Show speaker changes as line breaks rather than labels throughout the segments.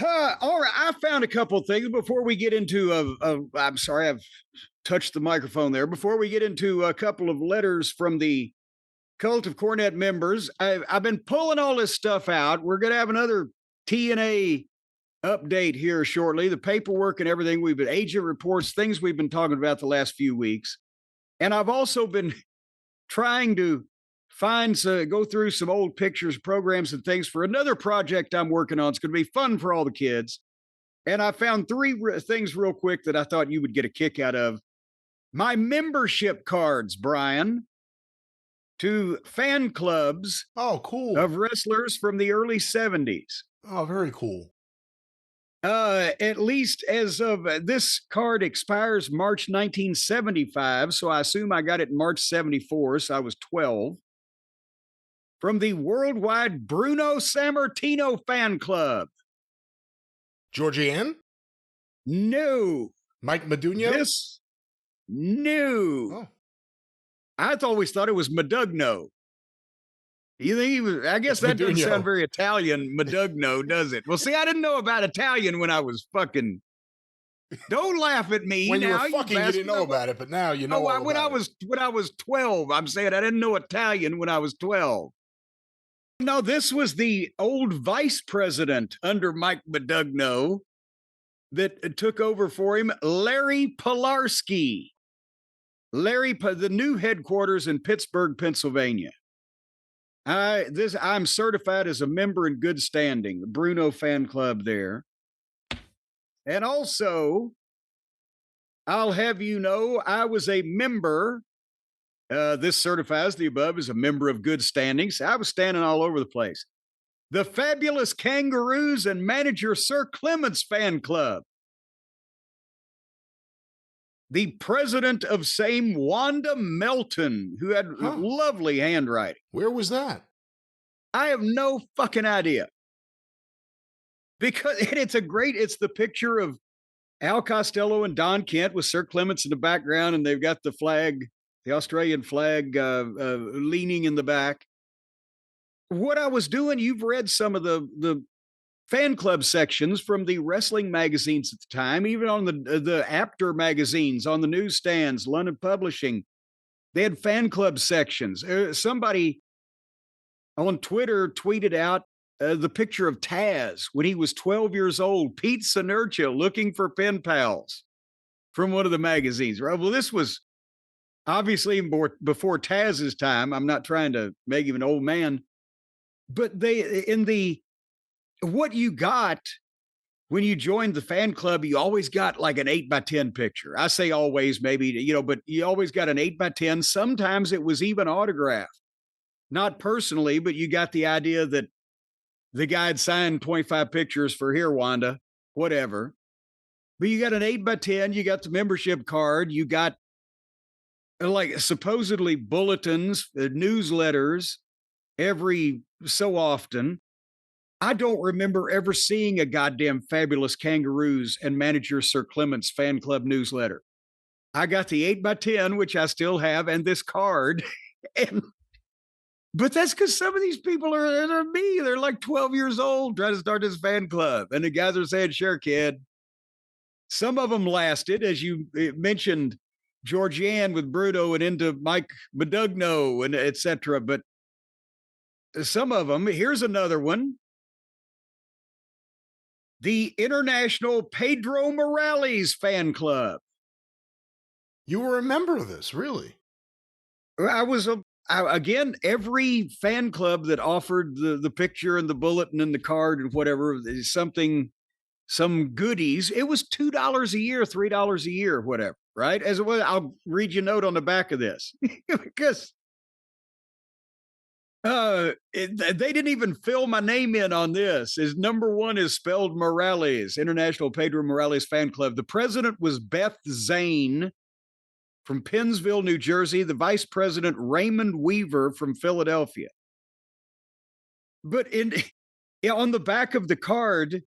All right, I found a couple of things before we get into I'm sorry, I've touched the microphone there. Before we get into a couple of letters from the Cult of Cornette members, I've been pulling all this stuff out. We're going to have another TNA update here shortly. The paperwork and everything we've been agent reports, things we've been talking about the last few weeks, and I've also been trying to go through some old pictures, programs, and things for another project I'm working on. It's going to be fun for all the kids. And I found three things real quick that I thought you would get a kick out of. My membership cards, Brian, to fan clubs.
Oh, cool.
Of wrestlers from the early 70s.
Oh, very cool.
At least as of this card expires March 1975. So I assume I got it in March 74. So I was 12. From the worldwide Bruno Sammartino fan club.
Georgianne?
No.
Mike Modugno?
No.
Oh.
I always thought it was Modugno. You think he was? I guess that doesn't sound very Italian, Modugno, does it? Well, see, I didn't know about Italian when I was fucking. Don't laugh at me.
When you
now,
were fucking, you didn't know about it, but now you know.
When I was 12, I'm saying I didn't know Italian when I was 12. No, this was the old vice president under Mike Modugno that took over for him, Larry Pilarski. The new headquarters in Pittsburgh, Pennsylvania. I'm certified as a member in good standing, the Bruno fan club there. And also, I'll have you know, I was a member. This certifies the above as a member of good standing. So I was standing all over the place. The Fabulous Kangaroos and manager Sir Clements fan club. The president of same, Wanda Melton, who had lovely handwriting.
Where was that?
I have no fucking idea. Because it's the picture of Al Costello and Don Kent with Sir Clements in the background, and they've got the flag, the Australian flag, leaning in the back. What I was doing, you've read some of the fan club sections from the wrestling magazines at the time, even on the Apter magazines, on the newsstands, London Publishing. They had fan club sections. Somebody on Twitter tweeted out the picture of Taz when he was 12 years old, Pete Sinercha looking for pen pals from one of the magazines. Right? Well, this was obviously before Taz's time. I'm not trying to make him an old man, but what you got when you joined the fan club, you always got like an 8x10 picture. I say always, maybe, but you always got an 8x10. Sometimes it was even autographed, not personally, but you got the idea that the guy had signed 25 pictures for here, Wanda, whatever. But you got an 8x10, you got the membership card, you got like supposedly bulletins, newsletters every so often. I don't remember ever seeing a goddamn Fabulous Kangaroos and manager Sir Clements fan club newsletter. I got the 8x10, which I still have, and this card. But that's because some of these people are me. They're like 12 years old trying to start this fan club. And the guys are saying, sure, kid. Some of them lasted, as you mentioned, Georgianne with Bruno and into Mike Modugno and et cetera. But some of them, here's another one. The International Pedro Morales fan club.
You were a member of this, really?
I was again, every fan club that offered the picture and the bulletin and the card and whatever, some goodies. It was $2 a year, $3 a year, whatever, right? As it was, I'll read you a note on the back of this because they didn't even fill my name in on this. His number one is spelled Morales, International Pedro Morales fan club. The president was Beth Zane from Pennsville, New Jersey. The vice president, Raymond Weaver from Philadelphia. But on the back of the card,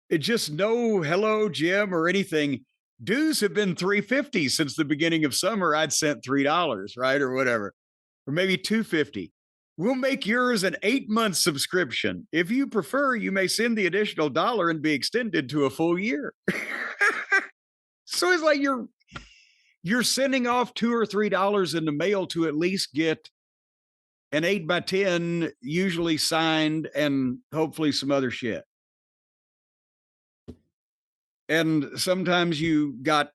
it just no hello, Jim, or anything. Dues have been $3.50 since the beginning of summer. I'd sent $3, right, or whatever, or maybe $2.50. We'll make yours an 8-month subscription. If you prefer, you may send the additional $1 and be extended to a full year. So it's like you're sending off $2 or $3 in the mail to at least get an 8x10, usually signed, and hopefully some other shit. And sometimes you got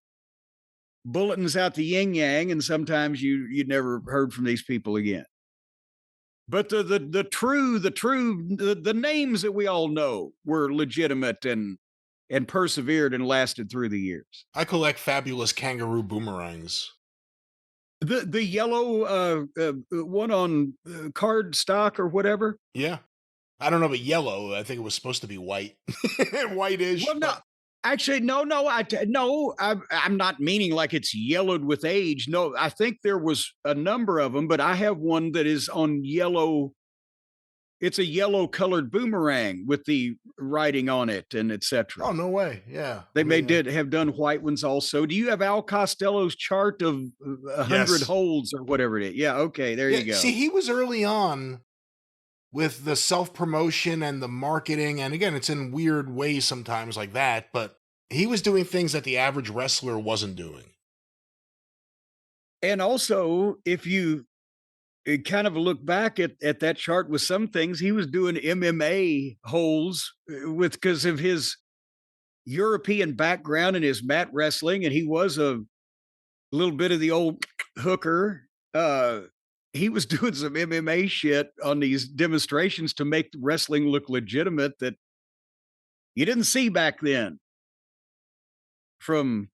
bulletins out the yin yang, and sometimes you never heard from these people again. But the names that we all know were legitimate and persevered and lasted through the years.
I collect fabulous kangaroo boomerangs.
The yellow one on card stock or whatever.
Yeah, I don't know, but yellow. I think it was supposed to be white, whitish.
Well, no, actually, no. I'm not meaning like it's yellowed with age. No, I think there was a number of them, but I have one that is on yellow. It's a yellow colored boomerang with the writing on it and etc.
Oh, no way. Yeah.
They did have done white ones also. Do you have Al Costello's chart of 100 holes or whatever it is? Yeah. Okay. There you go.
See, he was early on with the self-promotion and the marketing. And again, it's in weird ways sometimes like that, but he was doing things that the average wrestler wasn't doing.
And also, if you kind of look back at that chart with some things, he was doing MMA holes because of his European background and his mat wrestling. And he was a little bit of the old hooker. He was doing some MMA shit on these demonstrations to make wrestling look legitimate that you didn't see back then from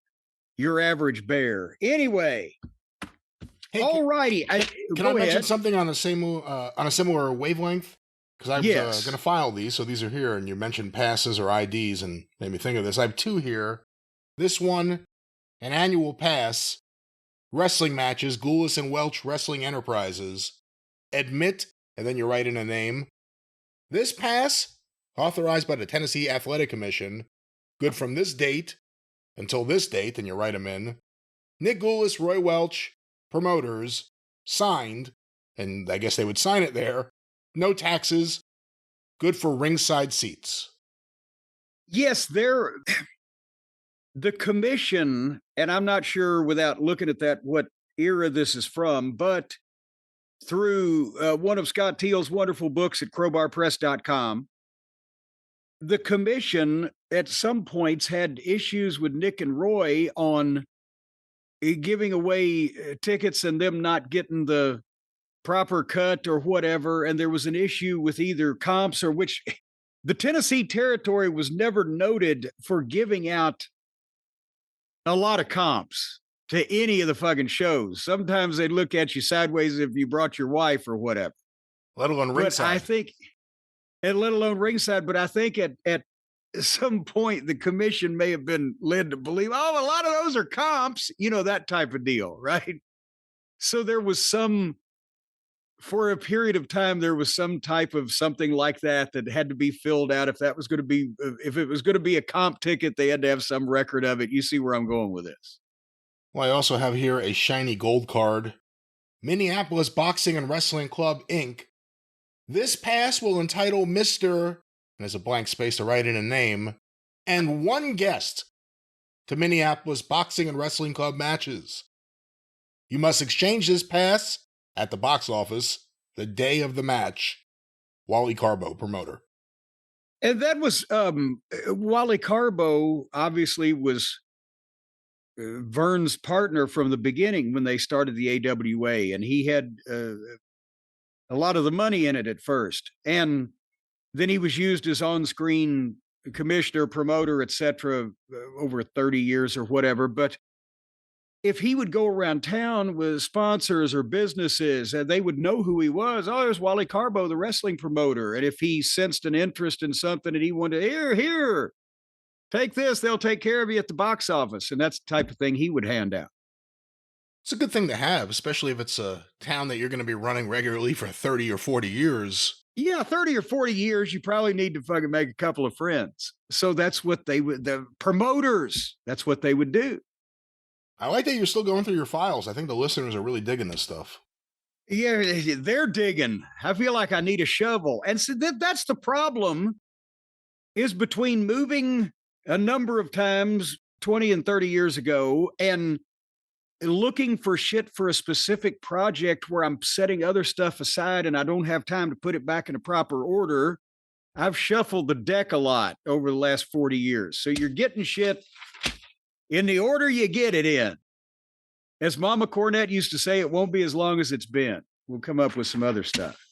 your average bear. Anyway.
Hey,
all righty.
Can I mention something on a similar wavelength? Because I was going to file these, so these are here, and you mentioned passes or IDs, and made me think of this. I have two here. This one, an annual pass, wrestling matches, Goulas and Welch Wrestling Enterprises. Admit, and then you write in a name. This pass, authorized by the Tennessee Athletic Commission, good from this date until this date, and you write them in. Nick Goulas, Roy Welch, promoters, signed, and I guess they would sign it there, no taxes, good for ringside seats.
Yes, the commission, and I'm not sure without looking at that what era this is from, but through one of Scott Teal's wonderful books at crowbarpress.com, the commission at some points had issues with Nick and Roy on giving away tickets and them not getting the proper cut or whatever. And there was an issue with either comps or which the Tennessee territory was never noted for giving out a lot of comps to any of the fucking shows. Sometimes they'd look at you sideways if you brought your wife or whatever.
Let alone ringside.
But I think, and let alone ringside, but I think at some point the commission may have been led to believe, oh, a lot of those are comps, that type of deal, right? So there was for a period of time, there was some type of something like that had to be filled out. If it was going to be a comp ticket, they had to have some record of it. You see where I'm going with this.
Well, I also have here a shiny gold card. Minneapolis Boxing and Wrestling Club, Inc. This pass will entitle Mr. and there's a blank space to write in a name, and one guest to Minneapolis Boxing and Wrestling Club matches. You must exchange this pass at the box office the day of the match. Wally Carbo, promoter.
And that was, Wally Carbo obviously was Vern's partner from the beginning when they started the AWA, and he had a lot of the money in it at first. And then he was used as on-screen commissioner, promoter, etc., over 30 years or whatever. But if he would go around town with sponsors or businesses, they would know who he was. Oh, there's Wally Carbo, the wrestling promoter. And if he sensed an interest in something and he wanted, here, take this, they'll take care of you at the box office. And that's the type of thing he would hand out.
It's a good thing to have, especially if it's a town that you're going to be running regularly for 30 or 40 years.
Yeah, 30 or 40 years, you probably need to fucking make a couple of friends. So that's what the promoters, that's what they would do.
I like that you're still going through your files. I think the listeners are really digging this stuff.
Yeah, they're digging. I feel like I need a shovel. And so that's the problem is between moving a number of times 20 and 30 years ago and looking for shit for a specific project where I'm setting other stuff aside and I don't have time to put it back in a proper order. I've shuffled the deck a lot over the last 40 years. So you're getting shit in the order you get it in. As Mama Cornette used to say, it won't be as long as it's been. We'll come up with some other stuff.